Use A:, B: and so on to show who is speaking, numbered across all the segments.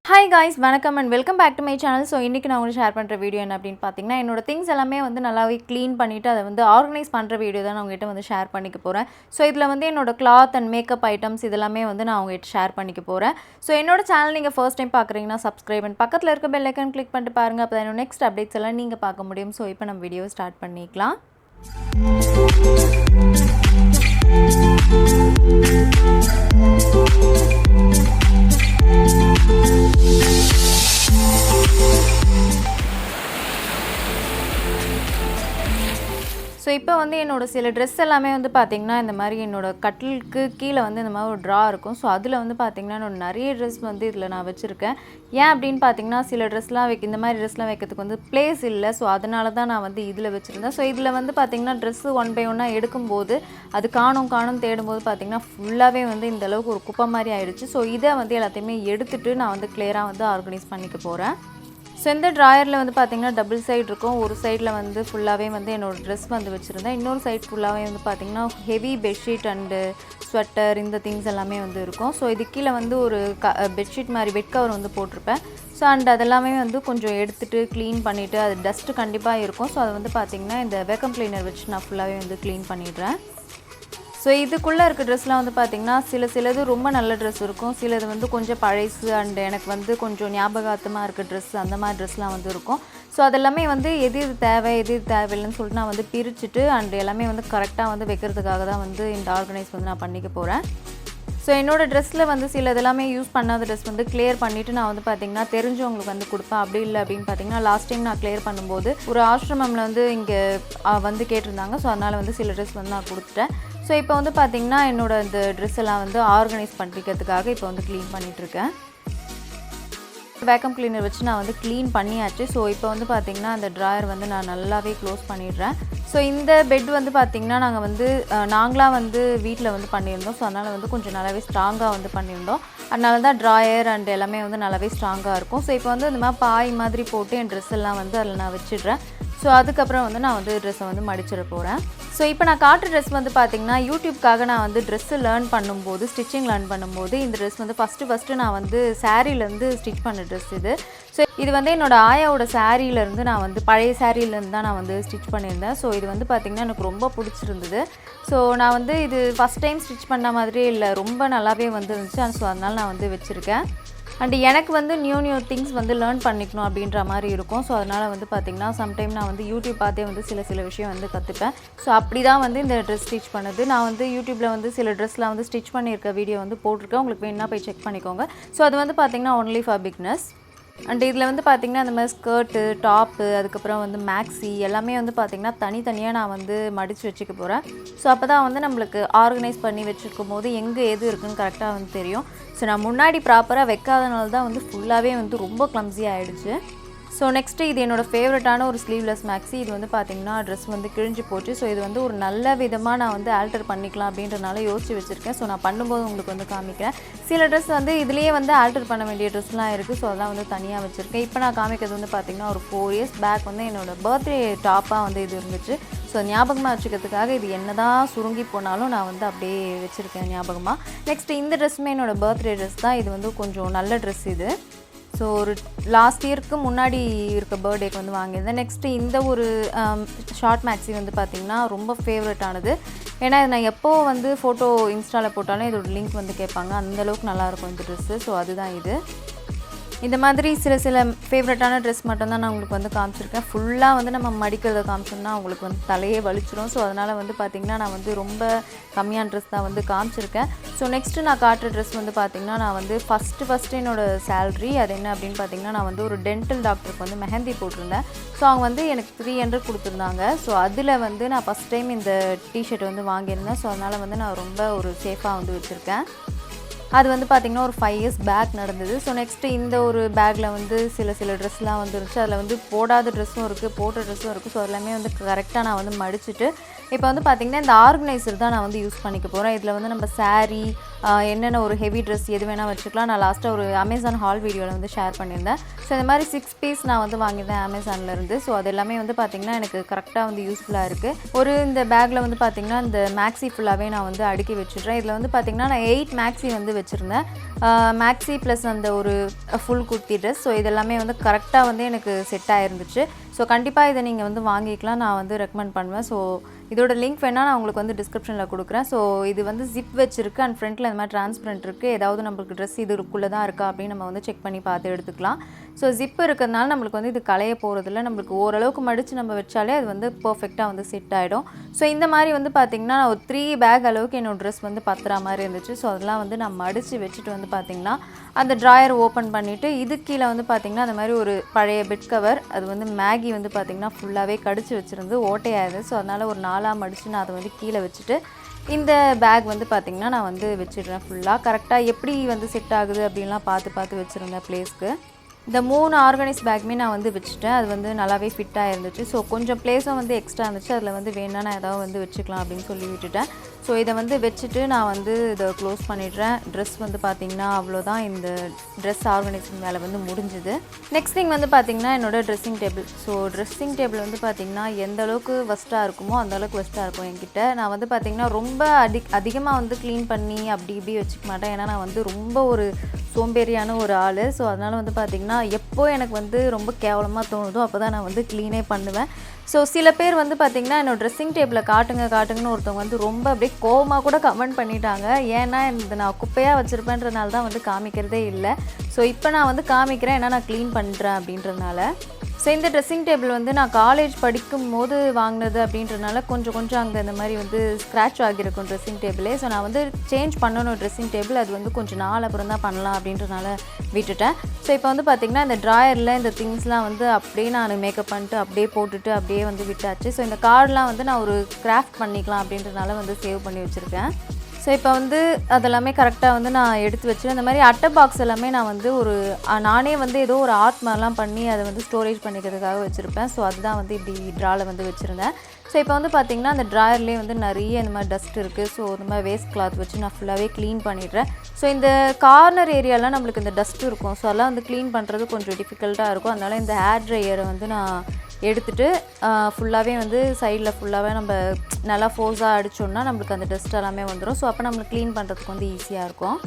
A: Hi guys, வணக்கம் and welcome back to my channel. So இன்னைக்கு நான் உங்களுக்கு ஷேர் பண்ற வீடியோ என்ன அப்படினு பாத்தீங்கன்னா என்னோட things எல்லாமே வந்து நல்லாவே க்ளீன் பண்ணிட்டு அதை வந்து ஆர்கனைஸ் பண்ற வீடியோ தான் நான் உங்ககிட்ட வந்து ஷேர் பண்ணிக்க போறேன். So இதுல வந்து என்னோட cloth and makeup items இதெல்லாமே வந்து நான் உங்ககிட்ட ஷேர் பண்ணிக்க போறேன். So என்னோட சேனல் நீங்க first time பார்க்கறீங்கன்னா subscribe and பக்கத்துல இருக்க bell icon click பண்ணிட்டு பாருங்க. அப்பதான் என்னோட next updates எல்லாம் நீங்க பார்க்க முடியும். So இப்போ நம்ம வீடியோ ஸ்டார்ட் பண்ணிக்கலாம். ஸோ இப்போ வந்து என்னோட சில ட்ரெஸ் எல்லாமே வந்து பார்த்திங்கன்னா இந்த மாதிரி என்னோட கட்டிலுக்கு கீழே வந்து இந்த மாதிரி ஒரு ட்ரா இருக்கும். ஸோ அதில் வந்து பார்த்திங்கன்னா என்னோட நிறைய ட்ரெஸ் வந்து இதில் நான் வச்சுருக்கேன். ஏன் அப்படின்னு பார்த்தீங்கன்னா சில ட்ரெஸ்லாம் இந்த மாதிரி ட்ரெஸ்லாம் வைக்கிறதுக்கு வந்து பிளேஸ் இல்லை. ஸோ அதனால தான் நான் வந்து இதில் வச்சுருந்தேன். ஸோ இதில் வந்து பார்த்திங்கன்னா ட்ரெஸ்ஸு ஒன் பை ஒன்னாக எடுக்கும்போது அது காணும் தேடும்போது பார்த்திங்கன்னா ஃபுல்லாகவே வந்து இந்த அளவுக்கு ஒரு குப்பை மாதிரி ஆயிடுச்சு. ஸோ இதை வந்து எல்லாத்தையுமே எடுத்துகிட்டு நான் வந்து கிளியராக வந்து ஆர்கனைஸ் பண்ணிக்க போகிறேன். ஸோ இந்த ட்ராயரில் வந்து பார்த்திங்கன்னா டபுள் சைடு இருக்கும். ஒரு சைடில் வந்து ஃபுல்லாகவே வந்து என்னோடய ட்ரெஸ் வந்து வச்சுருந்தேன். இன்னொரு சைட் ஃபுல்லாகவே வந்து பார்த்திங்கன்னா ஹெவி பெட்ஷீட் அண்டு ஸ்வெட்டர் இந்த திங்ஸ் எல்லாமே வந்து இருக்கும். ஸோ இது கீழே வந்து ஒரு பெட்ஷீட் மாதிரி பெட் கவர் வந்து போட்டிருப்பேன். ஸோ அண்ட் அதெல்லாமே வந்து கொஞ்சம் எடுத்துகிட்டு க்ளீன் பண்ணிவிட்டு அது டஸ்ட்டு கண்டிப்பாக இருக்கும். ஸோ அதை வந்து பார்த்திங்கன்னா இந்த வேக்கம் கிளீனர் வச்சு நான் ஃபுல்லாகவே வந்து க்ளீன் பண்ணிடுறேன். ஸோ இதுக்குள்ளே இருக்க ட்ரெஸ்லாம் வந்து பார்த்திங்கன்னா சிலது ரொம்ப நல்ல ட்ரெஸ் இருக்கும், சிலது வந்து கொஞ்சம் பழைசு அண்ட் எனக்கு வந்து கொஞ்சம் ஞாபகார்த்தமாக இருக்க ட்ரெஸ் அந்த மாதிரி ட்ரெஸ்லாம் வந்து இருக்கும். ஸோ அதெல்லாமே வந்து எது தேவை எது தேவையில்லைன்னு சொல்லிட்டு நான் வந்து பிரிச்சுட்டு அண்ட் எல்லாமே வந்து கரெக்டாக வந்து வைக்கிறதுக்காக தான் வந்து இந்த ஆர்கனைஸ் வந்து நான் பண்ணிக்க போகிறேன். ஸோ என்னோடய ட்ரெஸ்ஸில் வந்து சில இதெல்லாமே யூஸ் பண்ணாத ட்ரெஸ் வந்து கிளியர் பண்ணிவிட்டு நான் வந்து பார்த்திங்கன்னா தெரிஞ்சவங்களுக்கு வந்து கொடுப்பேன். அப்படி இல்லை அப்படின்னு பார்த்திங்கன்னா லாஸ்ட் டைம் நான் கிளியர் பண்ணும்போது ஒரு ஆசிரமமில் வந்து இங்கே வந்து கேட்டிருந்தாங்க. ஸோ அதனால் வந்து சில ட்ரெஸ் வந்து நான் கொடுத்துட்டேன். ஸோ இப்போ வந்து பார்த்திங்கன்னா என்னோடய இந்த ட்ரெஸ் எல்லாம் வந்து ஆர்கனைஸ் பண்ணிக்கிறதுக்காக இப்போ வந்து க்ளீன் பண்ணிகிட்ருக்கேன். வேக்கம் கிளீனர் வச்சு நான் வந்து க்ளீன் பண்ணியாச்சு. ஸோ இப்போ வந்து பார்த்திங்கன்னா அந்த ட்ராயர் வந்து நான் நல்லாவே க்ளோஸ் பண்ணிடுறேன். ஸோ இந்த பெட் வந்து பார்த்திங்கன்னா நாங்களாக வந்து வீட்டில் வந்து பண்ணியிருந்தோம். ஸோ அதனால் வந்து கொஞ்சம் நல்லாவே ஸ்ட்ராங்காக வந்து பண்ணியிருந்தோம். அதனால தான் ட்ராயர் அண்ட் எல்லாமே வந்து நல்லாவே ஸ்ட்ராங்காக இருக்கும். ஸோ இப்போ வந்து இந்த மாதிரி பாய் மாதிரி போட்டு என் ட்ரெஸ் எல்லாம் வந்து அதில் நான் வச்சிடுறேன். ஸோ அதுக்கப்புறம் வந்து நான் வந்து ட்ரெஸ்ஸை வந்து மடிச்சிட போகிறேன். ஸோ இப்போ நான் காட்டுற ட்ரெஸ் வந்து பார்த்திங்கன்னா யூடியூப்காக நான் வந்து ட்ரெஸ்ஸு ஸ்டிச்சிங் லேர்ன் பண்ணும்போது இந்த ட்ரெஸ் வந்து ஃபஸ்ட்டு நான் வந்து சாரீலேருந்து ஸ்டிச் பண்ண ட்ரெஸ் இது. ஸோ இது வந்து என்னோடய ஆயாவோட சாரீலேருந்து நான் வந்து பழைய சாரீலேருந்து தான் நான் வந்து ஸ்டிச் பண்ணியிருந்தேன். ஸோ இது வந்து பார்த்திங்கன்னா எனக்கு ரொம்ப பிடிச்சிருந்தது. ஸோ நான் வந்து இது ஃபஸ்ட் டைம் ஸ்டிச் பண்ண மாதிரியே இல்லை, ரொம்ப நல்லாவே வந்துருந்துச்சு. ஸோ அதனால் நான் வந்து வச்சுருக்கேன். அண்டு எனக்கு வந்து நியூ திங்ஸ் வந்து லேர்ன் பண்ணிக்கணும் அப்படின்ற மாதிரி இருக்கும். ஸோ அதனால் வந்து பார்த்திங்கன்னா சம்டைம் நான் வந்து யூடியூப் பார்த்தே வந்து சில விஷயம் வந்து கற்றுப்பேன். ஸோ அப்படி தான் வந்து இந்த ட்ரெஸ் ஸ்டிச் பண்ணுது. நான் வந்து யூடியூப்பில் வந்து சில ட்ரெஸ்லாம் வந்து ஸ்டிச் பண்ணியிருக்க வீடியோ வந்து போட்டிருக்கேன். உங்களுக்கு வேணுன்னா போய் செக் பண்ணிக்கோங்க. ஸோ அது வந்து பார்த்திங்கன்னா ஒன்லி ஃபார் பிக்னஸ். அண்ட் இதில் வந்து பார்த்திங்கன்னா இந்த மாதிரி ஸ்கர்ட்டு, டாப்பு, அதுக்கப்புறம் வந்து மேக்ஸி எல்லாமே வந்து பார்த்திங்கன்னா தனித்தனியாக நான் வந்து மடித்து வச்சுக்க போகிறேன். ஸோ அப்போ தான் வந்து நம்மளுக்கு ஆர்கனைஸ் பண்ணி வச்சுருக்கும் போது எங்கே எது இருக்குதுன்னு கரெக்டாக வந்து தெரியும். ஸோ நான் முன்னாடி ப்ராப்பராக வைக்காதனால தான் வந்து ஃபுல்லாகவே வந்து ரொம்ப கிளம்ஸி ஆகிடுச்சு. ஸோ நெக்ஸ்ட்டு இது என்னோடய ஃபேவரட்டான ஒரு ஸ்லீவ்லெஸ் மேக்ஸி. இது வந்து பார்த்திங்கன்னா ட்ரெஸ் வந்து கிழிஞ்சு போச்சு. ஸோ இது வந்து ஒரு நல்ல விதமாக நான் வந்து ஆல்டர் பண்ணிக்கலாம் அப்படின்றனால யோசிச்சு வச்சுருக்கேன். ஸோ நான் பண்ணும்போது உங்களுக்கு வந்து காமிக்கிறேன். சில ட்ரெஸ் வந்து இதுலேயே வந்து ஆல்டர் பண்ண வேண்டிய ட்ரெஸ்லாம் இருக்குது. ஸோ அதெல்லாம் வந்து தனியாக வச்சுருக்கேன். இப்போ நான் காமிக்கிறது வந்து பார்த்திங்கன்னா ஒரு 4 years பேக் வந்து என்னோடய பர்த்டே டாப்பாக வந்து இது இருந்துச்சு. ஸோ ஞாபகமாக வச்சுக்கிறதுக்காக இது என்ன தான் சுருங்கி போனாலும் நான் வந்து அப்படியே வச்சுருக்கேன் ஞாபகமாக. நெக்ஸ்ட்டு இந்த ட்ரெஸ்ஸுமே என்னோடய பர்த்டே ட்ரெஸ் தான். இது வந்து கொஞ்சம் நல்ல ட்ரெஸ் இது. ஸோ ஒரு லாஸ்ட் இயருக்கு முன்னாடி இருக்க பர்த்டேக்கு வந்து வாங்கியிருந்தேன். நெக்ஸ்ட்டு இந்த ஒரு ஷார்ட் மேக்ஸி வந்து பார்த்திங்கன்னா ரொம்ப ஃபேவரட்டானது. ஏன்னா நான் எப்போ வந்து ஃபோட்டோ இன்ஸ்டாவில் போட்டாலும் இதோட லிங்க் வந்து கேட்பாங்க. அந்தளவுக்கு நல்லாயிருக்கும் இந்த ட்ரெஸ்ஸு. ஸோ அதுதான் இது. இந்த மாதிரி சில ஃபேவரட்டான ட்ரெஸ் மட்டும்தான் நான் உங்களுக்கு வந்து காமிச்சிருக்கேன். ஃபுல்லாக வந்து நம்ம மடிக்கிறத காமிச்சோம்னா உங்களுக்கு வந்து தலையே வலிச்சிடும். ஸோ அதனால் வந்து பார்த்திங்கன்னா நான் வந்து ரொம்ப கம்மியான ட்ரெஸ் தான் வந்து காமிச்சிருக்கேன். ஸோ நெக்ஸ்ட்டு நான் காட்டுற ட்ரெஸ் வந்து பார்த்திங்கன்னா நான் வந்து ஃபஸ்ட்டு என்னோடய சேல்ரி அது என்ன அப்படின்னு பார்த்திங்கன்னா நான் வந்து ஒரு டென்டல் டாக்டருக்கு வந்து மெஹந்தி போட்டிருந்தேன். ஸோ அவங்க வந்து எனக்கு 300 கொடுத்துருந்தாங்க. ஸோ அதில் வந்து நான் ஃபஸ்ட் டைம் இந்த டிஷர்ட் வந்து வாங்கியிருந்தேன். ஸோ அதனால் வந்து நான் ரொம்ப ஒரு சேஃபாக வந்து வச்சுருக்கேன். அது வந்து பார்த்திங்கன்னா ஒரு 5 years பேக் நடந்தது. ஸோ நெக்ஸ்ட்டு இந்த ஒரு பேக்கில் வந்து சில ட்ரெஸ்லாம் வந்துருந்துச்சு. அதில் வந்து போடாத ட்ரெஸ்ஸும் இருக்குது, போட்ட ட்ரெஸ்ஸும் இருக்குது. ஸோ எல்லாமே வந்து கரெக்டாக நான் வந்து மடிச்சுட்டு இப்போ வந்து பார்த்திங்கன்னா இந்த ஆர்கனைசர் தான் நான் வந்து யூஸ் பண்ணிக்க போகிறேன். இதில் வந்து நம்ம சாரீ என்னென்ன ஒரு ஹெவி ட்ரெஸ் எது வேணால் வச்சுக்கலாம். நான் லாஸ்ட்டாக ஒரு அமேசான் ஹால் வீடியோவில் வந்து ஷேர் பண்ணியிருந்தேன். ஸோ இந்த மாதிரி 6 பீஸ் நான் வந்து வாங்கியிருந்தேன் அமேசான்லேருந்து. ஸோ அது எல்லாமே வந்து பார்த்திங்கன்னா எனக்கு கரெக்டாக வந்து யூஸ்ஃபுல்லாக இருக்குது. இந்த பேக்கில் வந்து பார்த்திங்கன்னா இந்த மேக்ஸி ஃபுல்லாகவே நான் வந்து அடுக்கி வச்சுட்றேன். இதில் வந்து பார்த்திங்கன்னா நான் 8 மேக்ஸி வந்து வச்சுருந்தேன். மேக்ஸி ப்ளஸ் அந்த ஒரு ஃபுல் குர்த்தி ட்ரெஸ். ஸோ இதெல்லாமே வந்து கரெக்டாக வந்து எனக்கு செட் ஆகிருந்துச்சு. ஸோ கண்டிப்பாக இதை நீங்கள் வந்து வாங்கிக்கலாம், நான் வந்து ரெக்கமெண்ட் பண்ணுவேன். ஸோ இதோட லிங்க் வேணால் நான் உங்களுக்கு வந்து டிஸ்கிரிப்ஷனில் கொடுக்குறேன். ஸோ இது வந்து ஜிப் வச்சுருக்கு அண்ட் ஃப்ரண்ட்டில் இந்த மாதிரி ட்ரான்ஸ்பரண்ட் இருக்குது. ஏதாவது நம்மளுக்கு ட்ரெஸ் இதுக்குள்ளே தான் இருக்கா அப்படின்னு நம்ம வந்து செக் பண்ணி பார்த்து எடுத்துக்கலாம். ஸோ ஜிப் இருக்கிறதுனால நம்மளுக்கு வந்து இது களைய போகிறதில்ல. நம்மளுக்கு ஓரளவுக்கு மடித்து நம்ம வச்சாலே அது வந்து பர்ஃபெக்டாக வந்து செட் ஆகிடும். ஸோ இந்த மாதிரி வந்து பார்த்திங்கன்னா ஒரு 3 பேக் அளவுக்கு என்னோடய ட்ரெஸ் வந்து பத்துற மாதிரி இருந்துச்சு. ஸோ அதெல்லாம் வந்து நான் மடித்து வச்சுட்டு வந்து பார்த்திங்கன்னா அந்த ட்ராயர் ஓப்பன் பண்ணிவிட்டு இது கீழே வந்து பார்த்திங்கன்னா அந்த மாதிரி ஒரு பழைய பெட் கவர், அது வந்து மேகி வந்து பார்த்திங்கன்னா ஃபுல்லாகவே கடிச்சு வச்சுருந்து ஓட்டையாகுது. ஸோ அதனால் ஒரு 4ஆக மடித்து நான் அதை வந்து கீழே வச்சுட்டு இந்த பேக் வந்து பார்த்திங்கன்னா நான் வந்து வச்சிடுறேன். ஃபுல்லாக கரெக்டாக எப்படி வந்து செட் ஆகுது அப்படின்லாம் பார்த்து வச்சுருந்தேன் ப்ளேஸ்க்கு. இந்த 3 ஆர்கனைஸ் பேக்குமே நான் வந்து வச்சுட்டேன். அது வந்து நல்லாவே ஃபிட்டாக இருந்துச்சு. ஸோ கொஞ்சம் ப்ளேஸும் வந்து எக்ஸ்ட்ரா இருந்துச்சு. அதில் வந்து வேணா நான் ஏதாவது வந்து வச்சுக்கலாம் அப்படின்னு சொல்லி விட்டுட்டேன். ஸோ இதை வந்து வச்சுட்டு நான் வந்து இதை க்ளோஸ் பண்ணிடுறேன். ட்ரெஸ் வந்து பார்த்திங்கன்னா அவ்வளோதான். இந்த ட்ரெஸ் ஆர்கனைசிங் வேலை வந்து முடிஞ்சுது. நெக்ஸ்ட் திங் வந்து பார்த்திங்கன்னா என்னோடய dressing table. So dressing table வந்து பார்த்திங்கன்னா எந்த அளவுக்கு வஸ்ட்டாக இருக்குமோ அந்தளவுக்கு வஸ்ட்டாக இருக்கும் என்கிட்ட. நான் வந்து பார்த்திங்கன்னா ரொம்ப அதிகமாக வந்து க்ளீன் பண்ணி அப்படி இப்படி வச்சுக்க மாட்டேன். ஏன்னா நான் வந்து ரொம்ப ஒரு சோம்பேறியான ஒரு ஆள். ஸோ அதனால் வந்து பார்த்திங்கன்னா எப்போ எனக்கு வந்து ரொம்ப கேவலமாக தோணுதோ அப்போ தான் நான் வந்து க்ளீனே பண்ணுவேன். ஸோ சில பேர் வந்து பார்த்திங்கன்னா என்னோடய ட்ரெஸ்ஸிங் டேபிளை காட்டுங்கன்னு ஒருத்தவங்க வந்து ரொம்ப அப்படியே கோவமாக கூட கமெண்ட் பண்ணிட்டாங்க. ஏன்னா இந்த நான் குப்பையாக வச்சுருப்பேன்றதுனால தான் வந்து காமிக்கிறதே இல்லை. ஸோ இப்போ நான் வந்து காமிக்கிறேன், ஏன்னா நான் க்ளீன் பண்ணுறேன் அப்படின்றதுனால. ஸோ இந்த ட்ரெஸ்ஸிங் டேபிள் வந்து நான் காலேஜ் படிக்கும் போது வாங்கினது அப்படின்றதுனால கொஞ்சம் அங்கே இந்த மாதிரி வந்து ஸ்க்ராட்ச் ஆகியிருக்கும் ட்ரெஸ்ஸிங் டேபிளே. ஸோ நான் வந்து சேஞ்ச் பண்ணணும் ட்ரெஸ்ஸிங் டேபிள். அது வந்து கொஞ்சம் நாள் அப்புறம் தான் பண்ணலாம் அப்படின்றதுனால விட்டுட்டேன். ஸோ இப்போ வந்து பார்த்திங்கன்னா இந்த ட்ராயரில் இந்த திங்ஸ்லாம் வந்து அப்படியே நான் மேக்கப் பண்ணிட்டு அப்படியே போட்டுட்டு அப்படியே வந்து விட்டாச்சு. ஸோ இந்த கார்டெலாம் வந்து நான் ஒரு கிராஃப்ட் பண்ணிக்கலாம் அப்படின்றதுனால வந்து சேவ் பண்ணி வச்சுருக்கேன். ஸோ இப்போ வந்து அதெல்லாமே கரெக்டாக வந்து நான் எடுத்து வச்சுருவேன். இந்த மாதிரி அட்டை பாக்ஸ் எல்லாமே நான் வந்து நானே வந்து ஏதோ ஒரு ஆர்ட் மாதிரிலாம் பண்ணி அதை வந்து ஸ்டோரேஜ் பண்ணிக்கிறதுக்காக வச்சுருப்பேன். ஸோ அதுதான் வந்து இப்படி ட்ராவில் வந்து வச்சுருந்தேன். ஸோ இப்போ வந்து பார்த்திங்கன்னா அந்த ட்ராயர்லேயே வந்து நிறைய இந்த மாதிரி டஸ்ட் இருக்குது. ஸோ இந்த மாதிரி வேஸ்ட் கிளாத் வச்சு நான் ஃபுல்லாகவே க்ளீன் பண்ணிடுறேன். ஸோ இந்த கார்னர் ஏரியாலாம் நம்மளுக்கு இந்த டஸ்ட் இருக்கும். ஸோ அதெல்லாம் வந்து க்ளீன் பண்ணுறது கொஞ்சம் டிஃபிகல்ட்டாக இருக்கும். அதனால் இந்த ஹேர் ட்ரையரை வந்து நான் எடுத்துகிட்டு ஃபுல்லாகவே வந்து சைடில் ஃபுல்லாகவே நம்ம நல்லா ஃபோர்ஸாக அடித்தோம்னா நம்மளுக்கு அந்த டஸ்ட் எல்லாமே வந்துடும். ஸோ அப்போ நம்மளுக்கு க்ளீன் பண்ணுறதுக்கு வந்து ஈஸியாக இருக்கும்.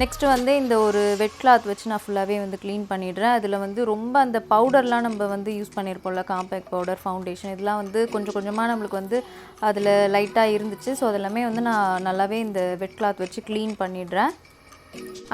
A: நெக்ஸ்ட்டு வந்து இந்த ஒரு வெட் கிளாத் வச்சு நான் ஃபுல்லாகவே வந்து க்ளீன் பண்ணிடுறேன். அதில் வந்து ரொம்ப அந்த பவுடர்லாம் நம்ம வந்து யூஸ் பண்ணியிருப்போம்ல, காம்பேக்ட் பவுடர், ஃபவுண்டேஷன், இதெல்லாம் வந்து கொஞ்சமாக நம்மளுக்கு வந்து அதில் லைட்டாக இருந்துச்சு. ஸோ அதெல்லாமே வந்து நான் நல்லாவே இந்த வெட் கிளாத் வச்சு க்ளீன் பண்ணிடுறேன்.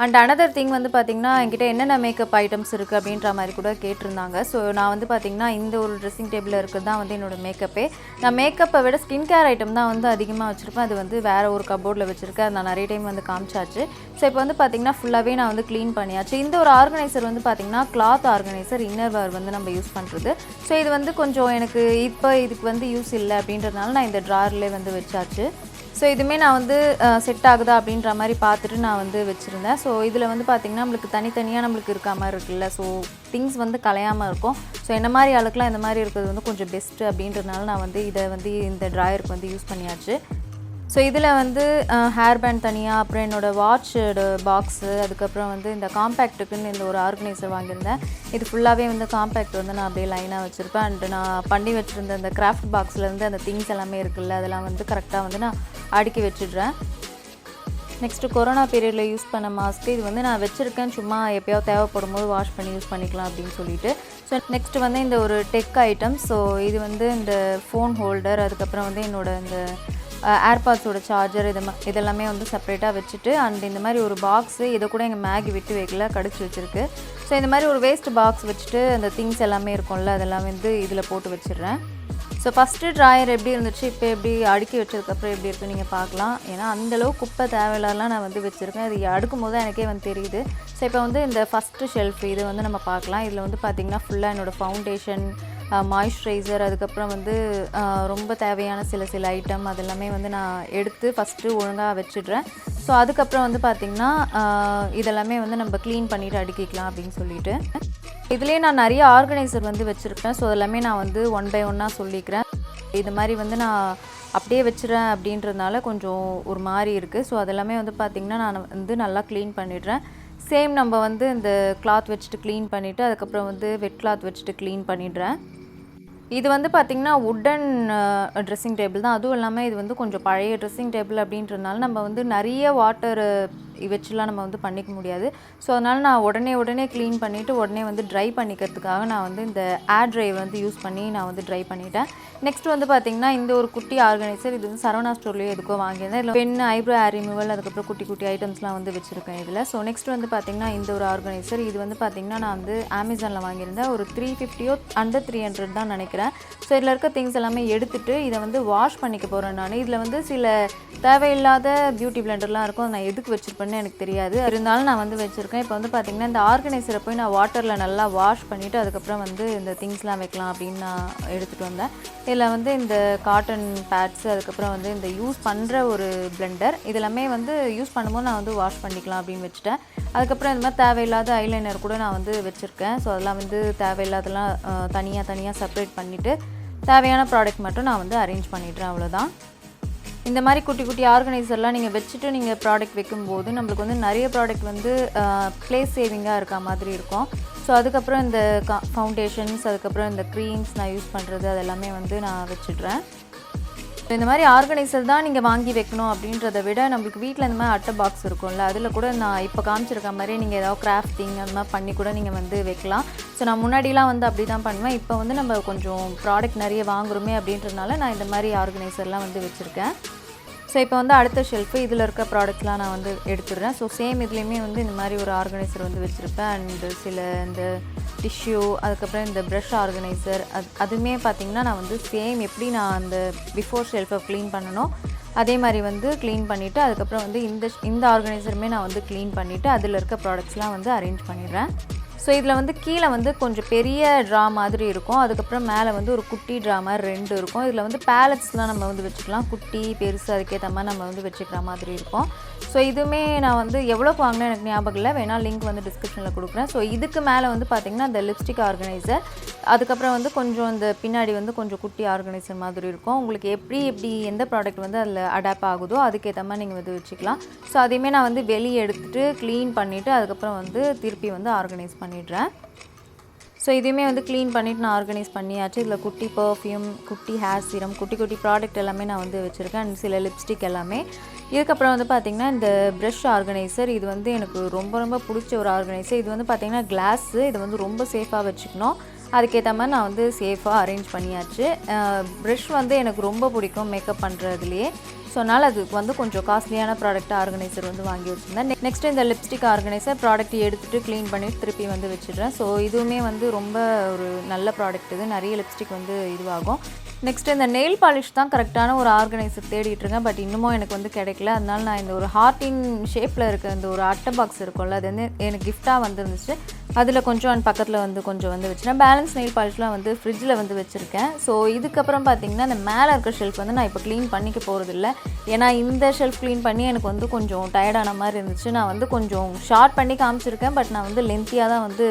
A: அண்ட் அனதர் திங் வந்து பார்த்திங்கன்னா என்கிட்ட என்னென்ன மேக்கப் ஐட்டம்ஸ் இருக்குது அப்படின்ற மாதிரி கூட கேட்டிருந்தாங்க. ஸோ நான் வந்து பார்த்திங்கன்னா இந்த ஒரு ட்ரெஸ்ஸிங் டேபிளில் இருக்கிறது தான் வந்து என்னோடய மேக்கப்பே. நான் மேக்கப்பை விட ஸ்கின் கேர் ஐட்டம் தான் வந்து அதிகமாக வச்சுருப்பேன். அது வந்து வேறு ஒரு கபோர்டில் வச்சுருக்கேன். அது நான் நிறைய டைம் வந்து காமிச்சாச்சு. ஸோ இப்போ வந்து பார்த்திங்கன்னா ஃபுல்லாகவே நான் வந்து க்ளீன் பண்ணியாச்சு. இந்த ஒரு ஆர்கனைசர் வந்து பார்த்திங்கன்னா கிளாத் ஆர்கனைசர், இன்னர் வேர் வந்து நம்ம யூஸ் பண்ணுறது. ஸோ இது வந்து கொஞ்சம் எனக்கு இப்போ இதுக்கு வந்து யூஸ் இல்லை அப்படின்றதுனால நான் இந்த ட்ராயர்லேயே வந்து வச்சாச்சு. ஸோ இதுவுமே நான் வந்து செட் ஆகுதா அப்படின்ற மாதிரி பார்த்துட்டு நான் வந்து வச்சுருந்தேன். ஸோ இதில் வந்து பார்த்திங்கன்னா நம்மளுக்கு தனித்தனியாக நம்மளுக்கு இருக்க மாதிரி இருக்குல்ல. ஸோ திங்ஸ் வந்து கலையாமல் இருக்கும். ஸோ என்ன மாதிரி ஆளுக்கெலாம் இந்த மாதிரி இருக்கிறது வந்து கொஞ்சம் பெஸ்ட்டு அப்படின்றதுனால நான் வந்து இதை வந்து இந்த ட்ராயருக்கு வந்து யூஸ் பண்ணியாச்சு. ஸோ இதில் வந்து ஹேர் பேண்ட் தனியாக, அப்புறம் என்னோடய வாட்சோட பாக்ஸு, அதுக்கப்புறம் வந்து இந்த காம்பேக்ட்டுக்குன்னு இந்த ஒரு ஆர்கனைசர் வாங்கியிருந்தேன். இது ஃபுல்லாகவே வந்து காம்பேக்ட் வந்து நான் அப்படியே லைனாக வச்சுருப்பேன். அண்டு நான் பண்ணி வச்சுருந்த அந்த கிராஃப்ட் பாக்ஸ்லேருந்து அந்த திங்ஸ் எல்லாமே இருக்குல்ல, அதெல்லாம் வந்து கரெக்டாக வந்து நான் அடுக்கி வச்சிடுறேன். நெக்ஸ்ட்டு கொரோனா பீரியடில் யூஸ் பண்ண மாஸ்க்கு இது வந்து நான் வச்சுருக்கேன். சும்மா எப்போயாவது தேவைப்படும் போது வாஷ் பண்ணி யூஸ் பண்ணிக்கலாம் அப்படின்னு சொல்லிட்டு. ஸோ நெக்ஸ்ட்டு வந்து இந்த ஒரு டெக் ஐட்டம். ஸோ இது வந்து இந்த ஃபோன் ஹோல்டர், அதுக்கப்புறம் வந்து என்னோடய இந்த ஏர்பாட்ஸோட சார்ஜர், இதெல்லாமே வந்து செப்பரேட்டாக வச்சுட்டு, அண்ட் இந்த மாதிரி ஒரு பாக்ஸு, இதை கூட எங்கள் மேகி விட்டு வைக்கல, கடிச்சு வச்சுருக்கு. ஸோ இந்த மாதிரி ஒரு வேஸ்ட் பாக்ஸ் வச்சுட்டு அந்த திங்ஸ் எல்லாமே இருக்கும்ல, அதெல்லாம் வந்து இதில் போட்டு வச்சிடுறேன். ஸோ ஃபஸ்ட்டு ட்ராயர் எப்படி இருந்துச்சு, இப்போ எப்படி அடுக்கி வச்சதுக்கப்புறம் எப்படி இருக்குன்னு நீங்கள் பார்க்கலாம். ஏன்னா அந்தளவு குப்பை தேவையில்லாம் நான் வந்து வச்சுருக்கேன். இது அடுக்கும் போது எனக்கே வந்து தெரியுது. ஸோ இப்போ வந்து இந்த ஃபஸ்ட்டு ஷெல்ஃப் இது வந்து நம்ம பார்க்கலாம். இதில் வந்து பார்த்திங்கன்னா ஃபுல்லாக என்னோடய ஃபவுண்டேஷன், மாய்ஸ்சரைசர், அதுக்கப்புறம் வந்து ரொம்ப தேவையான சில ஐட்டம் அதெல்லாமே வந்து நான் எடுத்து ஃபஸ்ட்டு ஒழுங்காக வச்சிடுறேன். ஸோ அதுக்கப்புறம் வந்து பார்த்திங்கன்னா இதெல்லாமே வந்து நம்ம க்ளீன் பண்ணிவிட்டு அடுக்கிக்கலாம் அப்படின்னு சொல்லிட்டு. இதுலேயே நான் நிறைய ஆர்கனைசர் வந்து வச்சுருப்பேன். ஸோ அதெல்லாமே நான் வந்து ஒன் பை ஒன்னாக சொல்லிக்கிறேன். இது மாதிரி வந்து நான் அப்படியே வச்சுறேன் அப்படின்றதுனால கொஞ்சம் ஒரு மாதிரி இருக்குது. ஸோ அதெல்லாமே வந்து பார்த்திங்கன்னா நான் வந்து நல்லா க்ளீன் பண்ணிடுறேன். சேம் நம்ம வந்து இந்த கிளாத் வச்சுட்டு க்ளீன் பண்ணிவிட்டு அதுக்கப்புறம் வந்து வெட் கிளாத் வச்சுட்டு க்ளீன் பண்ணிடுறேன். இது வந்து பார்த்திங்கன்னா வுட்டன் ட்ரெஸ்ஸிங் டேபிள் தான். அதுவும் இல்லாமல் இது வந்து கொஞ்சம் பழைய ட்ரெஸ்ஸிங் டேபிள் அப்படின்றதுனால நம்ம வந்து நிறைய வாட்டர் வச்சுலாம் நம்ம வந்து பண்ணிக்க முடியாது. ஸோ அதனால் நான் உடனே க்ளீன் பண்ணிவிட்டு உடனே வந்து ட்ரை பண்ணிக்கிறதுக்காக நான் வந்து இந்த ஏர் ட்ரை வந்து யூஸ் பண்ணி நான் வந்து ட்ரை பண்ணிட்டேன். நெக்ஸ்ட் வந்து பார்த்திங்கன்னா இந்த ஒரு குட்டி ஆர்கனைசர், இது வந்து சரவணா ஸ்டோர்லேயே எதுக்கோ வாங்கியிருந்தேன். இதில் பென், ஐப்ரோ ஹேர் ரிமூவல், அதுக்கப்புறம் குட்டி ஐட்டம்ஸ்லாம் வந்து வச்சுருக்கேன் இதில். ஸோ நெக்ஸ்ட் வந்து பார்த்திங்கன்னா இந்த ஒரு ஆர்கனைசர், இது வந்து பார்த்திங்கன்னா நான் வந்து அமேசானில் வாங்கியிருந்தேன். ஒரு 350 அண்டர் 300 தான் நினைக்கிறேன். ஸோ இதில் இருக்க திங்ஸ் எல்லாமே எடுத்துகிட்டு இதை வந்து வாஷ் பண்ணிக்க போகிறேன் நான். இதில் வந்து சில தேவையில்லாத பியூட்டி பிளெண்டர்லாம் இருக்கும், நான் எதுக்கு வச்சுருப்பேன்னு எனக்கு தெரியாது, இருந்தாலும் நான் வந்து வச்சுருக்கேன். இப்போ வந்து பார்த்திங்கன்னா இந்த ஆர்கனைசரை போய் நான் வாட்டரில் நல்லா வாஷ் பண்ணிவிட்டு அதுக்கப்புறம் வந்து இந்த திங்ஸ்லாம் வைக்கலாம் அப்படின்னு நான் எடுத்துகிட்டு வந்தேன். இதில் வந்து இந்த காட்டன் பேட்ஸு, அதுக்கப்புறம் வந்து இந்த யூஸ் பண்ணுற ஒரு பிளெண்டர், இதெல்லாமே வந்து யூஸ் பண்ணும்போது நான் வந்து வாஷ் பண்ணிக்கலாம் அப்படின்னு வச்சுட்டேன். அதுக்கப்புறம் இந்த மாதிரி தேவையில்லாத ஐலைனர் கூட நான் வந்து வச்சுருக்கேன். ஸோ அதெல்லாம் வந்து தேவையில்லாதெல்லாம் தனியாக செப்பரேட் பண்ணிவிட்டு தேவையான ப்ராடக்ட் மட்டும் நான் வந்து அரேஞ்ச் பண்ணிடுறேன், அவ்வளோதான். இந்த மாதிரி குட்டி ஆர்கனைசர்லாம் நீங்கள் வச்சுட்டு நீங்கள் ப்ராடக்ட் வைக்கும்போது நம்மளுக்கு வந்து நிறைய ப்ராடக்ட் வந்து ப்ளேஸ் சேவிங்காக இருக்க மாதிரி இருக்கும். ஸோ அதுக்கப்புறம் இந்த ஃபவுண்டேஷன்ஸ், அதுக்கப்புறம் இந்த க்ரீம்ஸ் நான் யூஸ் பண்ணுறது அதெல்லாமே வந்து நான் வச்சுட்றேன். இந்த மாதிரி ஆர்கனைசர் தான் நீங்கள் வாங்கி வைக்கணும் அப்படின்றத விட நம்மளுக்கு வீட்டில் இந்த மாதிரி அட்டை பாக்ஸ் இருக்கும்ல, அதில் கூட நான் இப்போ காமிச்சிருக்க மாதிரி நீங்கள் ஏதாவது கிராஃப்டிங் அந்த மாதிரி பண்ணி கூட நீங்கள் வந்து வைக்கலாம். ஸோ நான் முன்னாடிலாம் வந்து அப்படி தான் பண்ணுவேன். இப்போ வந்து நம்ம கொஞ்சம் ப்ராடக்ட் நிறைய வாங்குறோமே அப்படின்றதுனால நான் இந்த மாதிரி ஆர்கனைசர்லாம் வந்து வச்சுருக்கேன். ஸோ இப்போ வந்து அடுத்த ஷெல்ஃபு, இதில் இருக்க ப்ராடக்ட்ஸ்லாம் நான் வந்து எடுத்துடுறேன். ஸோ சேம் இதுலேயுமே வந்து இந்த மாதிரி ஒரு ஆர்கனைசர் வந்து வச்சுருப்பேன். அண்டு சில இந்த டிஷ்யூ, அதுக்கப்புறம் இந்த ப்ரஷ் ஆர்கனைசர், அதுவுமே பார்த்திங்கன்னா நான் வந்து சேம் எப்படி நான் அந்த பிஃபோர் ஷெல்ஃபை க்ளீன் பண்ணணும் அதே மாதிரி வந்து க்ளீன் பண்ணிவிட்டு அதுக்கப்புறம் வந்து இந்த ஆர்கனைசருமே நான் வந்து க்ளீன் பண்ணிவிட்டு அதில் இருக்க ப்ராடக்ட்ஸ்லாம் வந்து அரேஞ்ச் பண்ணிடுறேன். ஸோ இதில் வந்து கீழே வந்து கொஞ்சம் பெரிய ட்ரா மாதிரி இருக்கும், அதுக்கப்புறம் மேலே வந்து ஒரு குட்டி ட்ரா மாதிரி 2 இருக்கும். இதில் வந்து பேலட்ஸ்லாம் நம்ம வந்து வச்சுக்கலாம், குட்டி பெருசு அதுக்கேற்ற மாதிரி நம்ம வந்து வச்சுக்கிற மாதிரி இருக்கும். ஸோ இதுவுமே நான் வந்து எவ்வளோக்கு வாங்கினேன் எனக்கு ஞாபகம் இல்லை, வேணால் லிங்க் வந்து டிஸ்கிரிப்ஷனில் கொடுக்குறேன். ஸோ இதுக்கு மேலே வந்து பார்த்திங்கன்னா இந்த லிப்ஸ்டிக் ஆர்கனைசர், அதுக்கப்புறம் வந்து கொஞ்சம் இந்த பின்னாடி வந்து கொஞ்சம் குட்டி ஆர்கனைசர் மாதிரி இருக்கும். உங்களுக்கு எப்படி எந்த ப்ராடக்ட் வந்து அதில் அடாப்ட் ஆகுதோ அதுக்கேற்ற மாதிரி நீங்கள் வந்து வச்சுக்கலாம். ஸோ அதையுமே நான் வந்து வெளியே எடுத்துகிட்டு க்ளீன் பண்ணிவிட்டு அதுக்கப்புறம் வந்து திருப்பி வந்து ஆர்கனைஸ் பண்ணிடுறேன். ஸோ இதையுமே வந்து க்ளீன் பண்ணிவிட்டு நான் ஆர்கனைஸ் பண்ணியாச்சு. இதில் குட்டி பர்ஃப்யூம், குட்டி ஹேர் சீரம், குட்டி ப்ராடக்ட் எல்லாமே நான் வந்து வச்சுருக்கேன். அண்ட் சில லிப்ஸ்டிக் எல்லாமே. இதுக்கப்புறம் வந்து பார்த்திங்கன்னா இந்த ப்ரஷ் ஆர்கனைசர், இது வந்து எனக்கு ரொம்ப பிடிச்ச ஒரு ஆர்கனைசர். இது வந்து பார்த்திங்கன்னா கிளாஸு, இது வந்து ரொம்ப சேஃபாக வச்சுக்கணும், அதுக்கேற்ற மாதிரி நான் வந்து சேஃபாக அரேஞ்ச் பண்ணியாச்சு. ப்ரஷ் வந்து எனக்கு ரொம்ப பிடிக்கும் மேக்கப் பண்ணுறதுலேயே. ஸோ அதனால் அது வந்து கொஞ்சம் காஸ்ட்லியான ப்ராடக்டாக ஆர்கனைசர் வந்து வாங்கி வச்சுருந்தேன். நெக்ஸ்ட்டு இந்த லிப்ஸ்டிக் ஆர்கனைசர் ப்ராடக்ட் எடுத்துகிட்டு க்ளீன் பண்ணிவிட்டு திருப்பி வந்து வச்சுடுறேன். ஸோ இதுவுமே வந்து ரொம்ப ஒரு நல்ல ப்ராடக்ட், இது நிறைய லிப்ஸ்டிக் வந்து இதுவாகும். நெக்ஸ்ட்டு இந்த நெயில் பாலிஷ் தான் கரெக்டான ஒரு ஆர்கனைசர் தேடிட்டுருக்கேன், பட் இன்னமும் எனக்கு வந்து கிடைக்கல. அதனால நான் இந்த ஒரு ஹார்ட்டின் ஷேப்பில் இருக்க இந்த ஒரு அட்டை பாக்ஸ் இருக்கும்ல, அது வந்து எனக்கு கிஃப்டாக வந்துருந்துச்சு, அதில் கொஞ்சம் பக்கத்தில் வந்து கொஞ்சம் வந்து வச்சுருக்கேன். பேலன்ஸ் நெயில் பாலிஷ்லாம் வந்து ஃப்ரிட்ஜில் வந்து வச்சுருக்கேன். ஸோ இதுக்கப்புறம் பார்த்திங்கன்னா இந்த மேலே இருக்கிற ஷெல்ஃப் வந்து நான் இப்போ க்ளீன் பண்ணிக்க போகிறதில்ல, ஏன்னா இந்த ஷெல்ஃப் க்ளீன் பண்ணி எனக்கு வந்து கொஞ்சம் டயர்டான மாதிரி இருந்துச்சு. நான் வந்து கொஞ்சம் ஷார்ட் பண்ணி காமிச்சிருக்கேன், பட் நான் வந்து லென்த்தியாக தான் வந்து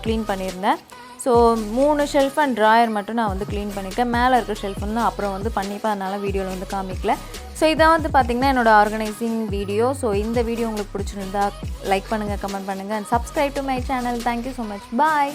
A: க்ளீன் பண்ணியிருந்தேன். ஸோ 3 ஷெல்ஃப் அண்ட் ட்ராயர் மட்டும் நான் வந்து க்ளீன் பண்ணிட்டேன். மேலே இருக்கிற ஷெல்ஃப் வந்து அப்புறம் வந்து பண்ணிப்பேன், அதனால் வீடியோவில் வந்து காமிக்கல. ஸோ இதான் வந்து பார்த்திங்கன்னா என்னோடய ஆர்கனைசிங் வீடியோ. ஸோ இந்த வீடியோ உங்களுக்கு பிடிச்சிருந்தா லைக் பண்ணுங்கள், கமெண்ட் பண்ணுங்கள் and subscribe to my channel. Thank you so much. Bye.